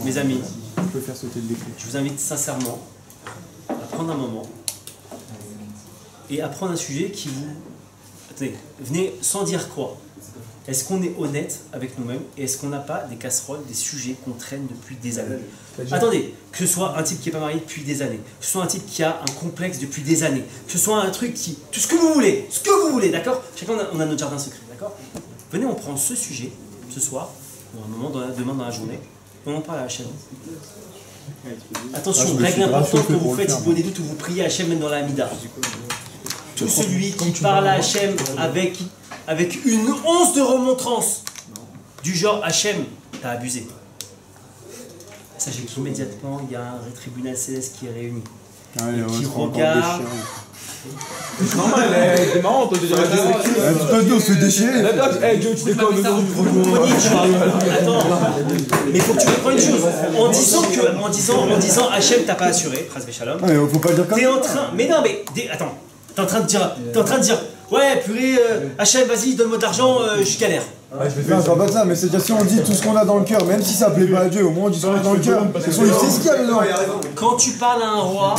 mes amis, je peux faire sauter le déclic. Je vous invite sincèrement à prendre un moment et à prendre un sujet qui vous... Attendez, venez sans dire quoi. Est-ce qu'on est honnête avec nous-mêmes et est-ce qu'on n'a pas des casseroles, des sujets qu'on traîne depuis des années? Attendez, que ce soit un type qui n'est pas marié depuis des années, que ce soit un type qui a un complexe depuis des années, que ce soit un truc qui... Tout ce que vous voulez, d'accord? Chacun on a notre jardin secret, d'accord? Venez, on prend ce sujet, ce soir, ou un moment demain dans la journée, et on en parle à Hachem. Attention, règle importante que vous faites, si vous avez des doutes, vous priez Hachem même dans la Hamida. Tout celui qui parle à Hachem avec une once de remontrance, du genre Hachem, t'as abusé. Sachez qu'immédiatement, il y a un tribunal céleste qui est réuni. Qui regarde. C'est normal, c'est marrant, toi, de dire on se fait déchirer. Hey, Joe, tu déconnes, Attends, mais faut que tu comprennes une chose. En disant Hachem t'a pas assuré, Chas Shalom. Ouais, faut pas le dire comme ça. T'es en train. Mais non, mais. Attends. T'es en train de dire. Ouais, purée, Hachem, vas-y, donne-moi de l'argent, je galère. Ouais, je vais faire pas de ça, mais c'est déjà si on dit tout ce qu'on a dans le cœur, même si ça plaît pas à Dieu, au moins on dit ce qu'on a dans le cœur. Parce qu'il sait ce qu'il y a dedans. Quand tu parles à un roi,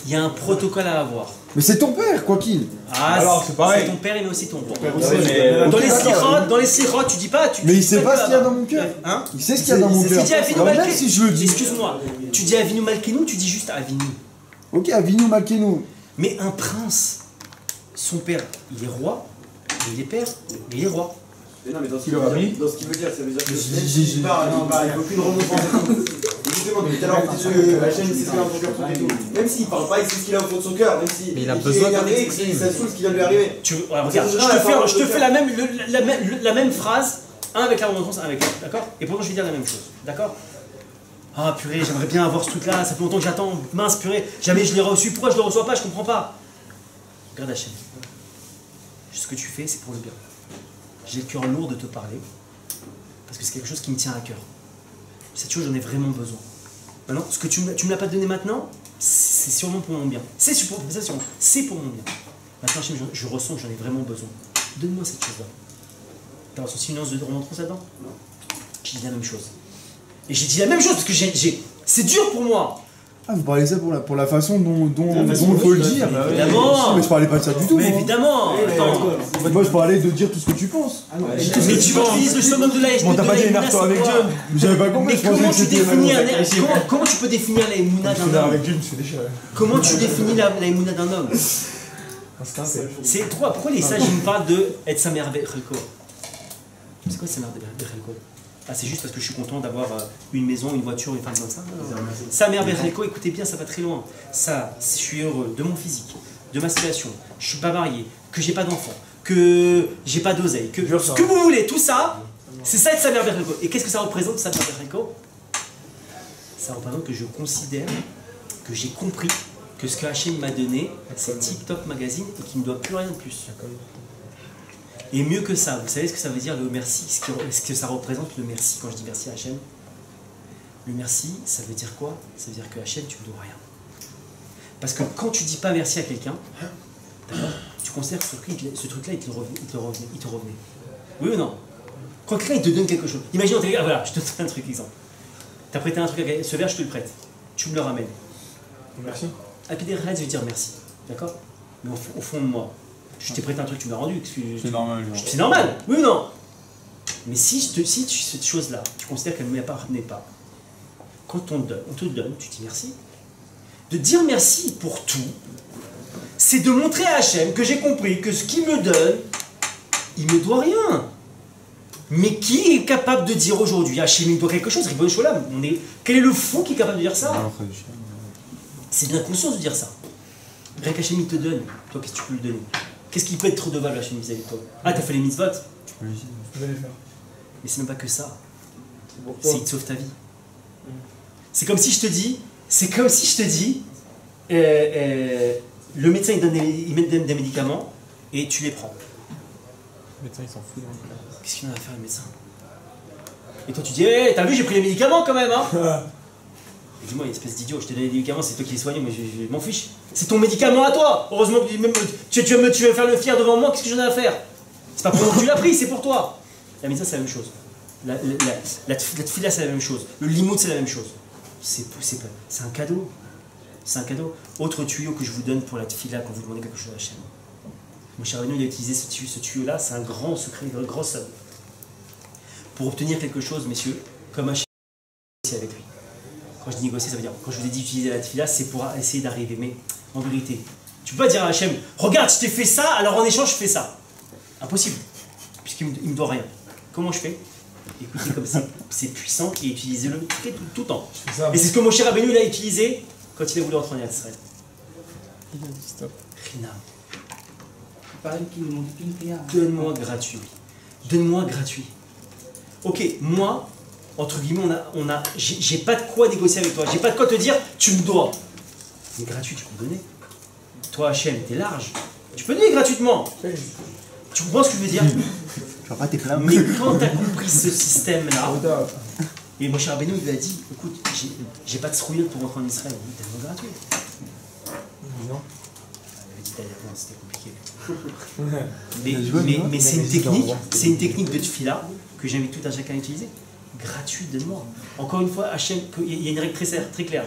il y a un protocole à avoir. Mais c'est ton père, quoi qu'il. Ah, alors c'est pareil. C'est ton père, mais aussi ton roi. Dans les sirotes, tu dis pas. Mais il sait pas ce qu'il y a dans mon cœur. Hein? Il sait ce qu'il y a dans mon cœur. Même si je le dis. Excuse-moi, tu dis Avinu Malkeinu, tu dis juste Avinu. Ok, Avinu Malkeinu. Mais un prince, son père, il est roi, il est père, mais il est roi. Mais non, mais dans ce qu'il veut dire, ça veut dire que il ne faut qu'une remontrance. Justement, depuis tout à l'heure, on dit que Hachem sait ce qu'il a au fond de son cœur et tout. Même s'il ne parle pas, il sait ce qu'il a au fond de son cœur, même si il est énervé, ça saoule ce qui vient de lui arriver. Regarde, je te fais la même phrase, un avec la remontrance, un avec l'autre, d'accord? Et pourtant je vais dire la même chose, d'accord? Ah purée, j'aimerais bien avoir ce truc-là, ça fait longtemps que j'attends, mince purée, jamais je l'ai reçu, pourquoi je ne le reçois pas, je comprends pas. Regarde Hachem, ce que tu fais, c'est pour le bien. J'ai le cœur lourd de te parler, parce que c'est quelque chose qui me tient à cœur. Cette chose, j'en ai vraiment besoin. Maintenant, ce que tu me l'as pas donné maintenant, c'est sûrement pour mon bien. C'est pour mon bien. Maintenant, je ressens que j'en ai vraiment besoin. Donne-moi cette chose-là. T'as ressenti une nuance de remontrance là-dedans? J'ai dit la même chose. Et j'ai dit la même chose parce que c'est dur pour moi. Ah, vous parlez ça pour la façon dont il faut le dire. Évidemment. Mais je parlais pas de ça du tout. Mais évidemment. Attends. Moi, je parlais de dire tout ce que tu penses. Mais tu utilises le summum de la Bon, t'as pas dit une arto avec Dieu. J'avais pas compris. Mais comment tu peux définir la émouna d'un homme? Comment tu définis la émouna d'un homme? C'est pourquoi les sages ils me parlent de être sa mère Bechelko? C'est quoi sa mère Bechelko? Ah, c'est juste parce que je suis content d'avoir une maison, une voiture, une femme comme ça. Sa mère Bechelko, écoutez bien, ça va très loin. Ça, je suis heureux de mon physique, de ma situation, je suis pas marié, que j'ai pas d'enfant, que j'ai pas d'oseille, que ce que vous voulez, tout ça, c'est ça être sa mère Bechelko. Et qu'est-ce que ça représente, sa mère Bechelko? Ça représente que je considère, que j'ai compris que ce que Hachem m'a donné, c'est TikTok Magazine et qu'il ne doit plus rien de plus. Et mieux que ça, vous savez ce que ça veut dire le merci, ce que ça représente le merci quand je dis merci à Hachem? Le merci, ça veut dire quoi? Ça veut dire que Hachem, tu ne dois rien. Parce que quand tu dis pas merci à quelqu'un, tu considères que ce truc-là, il te revenait. Oui ou non? Quand quelqu'un il te donne quelque chose, imagine, voilà, je te donne un truc, exemple. Tu as prêté un truc, ce verre, je te le prête. Tu me le ramènes. Merci. À Pédérez, je vais dire merci. D'accord? Mais au fond de moi, je t'ai prêté un truc, tu me l'as rendu. C'est normal. C'est normal, oui ou non? Mais si cette chose-là, tu considères qu'elle ne m'appartenait pas, quand on te donne, tu dis merci. De dire merci pour tout, c'est de montrer à Hachem que j'ai compris que ce qu'il me donne, il me doit rien. Mais qui est capable de dire aujourd'hui, Hachem il me doit quelque chose, Ribon Sholam, quel est le fou qui est capable de dire ça? C'est de l'inconscience de dire ça. Rien qu'Hachem il te donne, toi qu'est-ce que tu peux lui donner? Qu'est-ce qui peut être redevable Hachem vis-à-vis de toi? Ah, t'as fait les mitzvot? Tu peux les faire. Mais c'est même pas que ça. C'est il te sauve ta vie. C'est comme si je te dis, le médecin il met des médicaments et tu les prends. Le médecin il s'en fout. Qu'est-ce qu'il en a à faire le médecin? Et toi tu dis, hey, t'as vu, j'ai pris les médicaments quand même, hein? Et dis-moi, espèce d'idiot, je t'ai donné des médicaments, c'est toi qui les soignes, mais je m'en fiche. C'est ton médicament à toi. Heureusement que tu veux faire le fier devant moi, qu'est-ce que j'en ai à faire? C'est pas pour moi que tu l'as pris, c'est pour toi. La médecin, c'est la même chose. La tfila, c'est la même chose. Le limoud, c'est la même chose. C'est un cadeau. C'est un cadeau. Autre tuyau que je vous donne pour la tfila quand vous demandez quelque chose à Hachem. Mon cher Rabbeinu, il a utilisé ce tuyau-là, c'est un grand secret, un grand savon. Pour obtenir quelque chose, messieurs, comme Hachem négocier avec lui. Quand je dis négocier, ça veut dire, quand je vous ai dit utiliser la tfila, c'est pour essayer d'arriver. Mais en vérité, tu peux pas dire à Hachem, regarde, je t'ai fait ça, alors en échange, je fais ça. Impossible, puisqu'il ne me doit rien. Comment je fais? Écoutez, comme c'est puissant et utilisez-le tout le temps. Et c'est ce que mon cher Rabbeinu a utilisé quand il a voulu entrer en Israël. Stop. Rina. Donne-moi gratuit. Donne-moi gratuit. Ok, moi, entre guillemets, j'ai pas de quoi négocier avec toi. J'ai pas de quoi te dire, tu me dois. Mais gratuit, tu peux me donner. Toi, Hachem, t'es large. Tu peux donner gratuitement. Tu comprends ce que je veux dire? Tu vas pas tes plaintes. Mais quand tu as compris ce système-là, et mon cher Rabbeinu lui a dit, écoute, j'ai pas de srouillette pour rentrer en Israël. Il dit, tellement gratuit. Non. Il a dit d'ailleurs, non, c'était compliqué. Mais c'est une technique de tfila que j'invite tout un chacun à utiliser. Gratuit, donne-moi. Encore une fois, Hachem, il y a une règle très claire.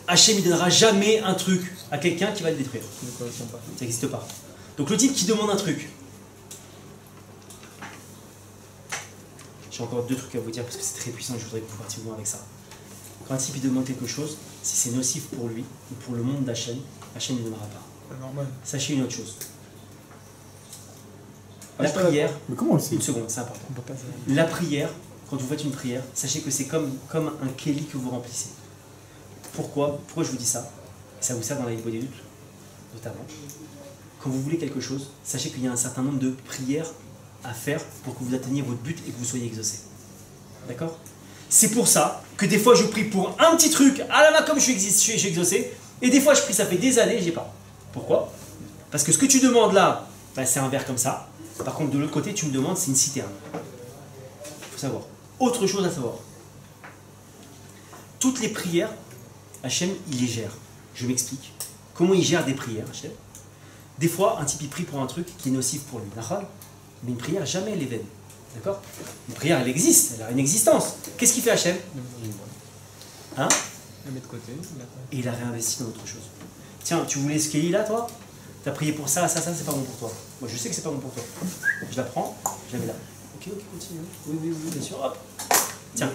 Hachem, il ne donnera jamais un truc à quelqu'un qui va le détruire. Ça n'existe pas. Donc le type qui demande un truc, j'ai encore deux trucs à vous dire parce que c'est très puissant et je voudrais que vous partiez loin avec ça. Quand un type il demande quelque chose, si c'est nocif pour lui ou pour le monde d'Hachem, Hachem ne donnera pas. Normal. Sachez une autre chose. La prière, mais comment on le sait? Une seconde, c'est important. La prière, quand vous faites une prière, sachez que c'est comme un kéli que vous remplissez. Pourquoi je vous dis ça? Ça vous sert dans la Libre des luttes, notamment. Quand vous voulez quelque chose, sachez qu'il y a un certain nombre de prières à faire pour que vous atteigniez votre but et que vous soyez exaucé. D'accord? C'est pour ça que des fois je prie pour un petit truc à la main comme je suis exaucé, et des fois je prie, ça fait des années, j'ai pas. Pourquoi? Parce que ce que tu demandes là, ben, c'est un verre comme ça. Par contre, de l'autre côté, tu me demandes, c'est une citerne. Il faut savoir. Autre chose à savoir. Toutes les prières, Hachem, il les gère. Je m'explique. Comment il gère des prières, Hachem? Des fois, un type il prie pour un truc qui est nocif pour lui. Mais une prière, jamais elle est vaine. D'accord? Une prière, elle existe, elle a une existence. Qu'est-ce qu'il fait Hachem? Hein? La met de côté. Et il a réinvesti dans autre chose. Tiens, tu voulais ce qu'il là, toi? Tu as prié pour ça, c'est pas bon pour toi. Moi, je sais que c'est pas bon pour toi. Je la prends, je la mets là. Ok, continue. Oui, bien sûr. Hop. Tiens.